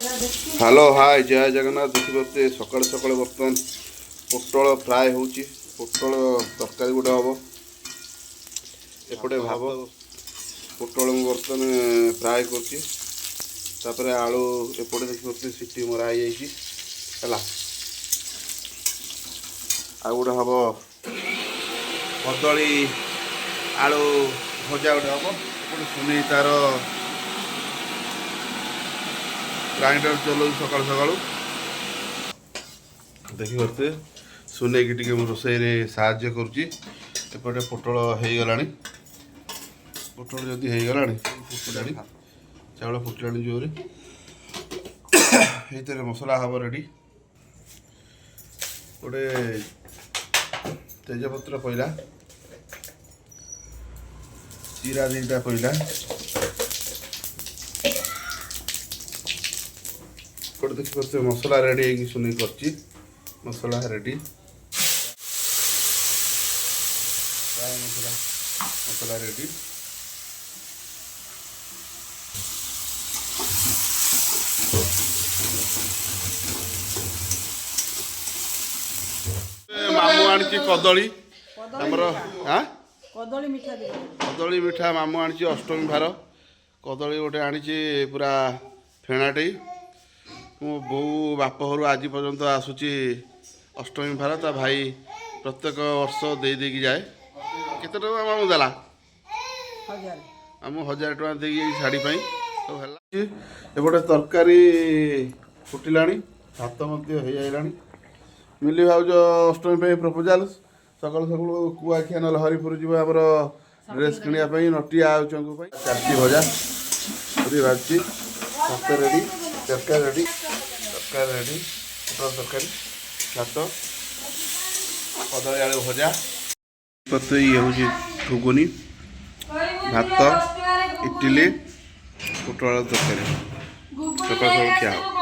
hello hi जय जगन्नाथ देखिए सकाल सकाल बर्तमान पोटल फ्राए होची पोटल तरकारी गोटे हम एपटे भाव पोटल बर्तमान फ्राए कर आलू एपटे देखिए सीटी मरा है आ गोटे हम कदली आलू भजा गोटे हम सुनी तार ग्राइंडर चलो सकाल सकाल देखिए सुने की टी रोषे साहाଯ୍य करुपटे पोटल हो गला पोटल जदि हो गला फुटलानी चाउल फुटलानी जोर ये मसला हम रेडी गोटे तेजपत्र पड़ा जीरा दीटा पड़ा देखिए मसला रेडी सुनी कर मसला रेडी मसला रेडी मामू आनी कदली आमर हाँ कदली मिठा मामू आनी अष्टमी भार कदली गोटे आनी पूरा फेणाटे मो बो बाप घर आज पर्यंत आसूची अष्टमी भार ता भाई प्रत्येक वर्ष दे देकी जाए केते टका मामू देला मामू 1000 टका देकी शाड़ी पाई तो हला एपटे तरकारी फुटिलानी भात मध्य हो जाइलानी मिली भाउज अष्टमी पे प्रपोजाल सकाल सकाल कुआखिया ना हरिपुर जीव आमर ड्रेस किनिया नटिया आउचंकु चाची भजा पूरी भाजी भात रेडी तरकारी रेडी पोटल तरकारी भात कदली आलू भजा ये हूँ घुगुनी भात इडली पोटल तरकारी सकाल सकाल खिया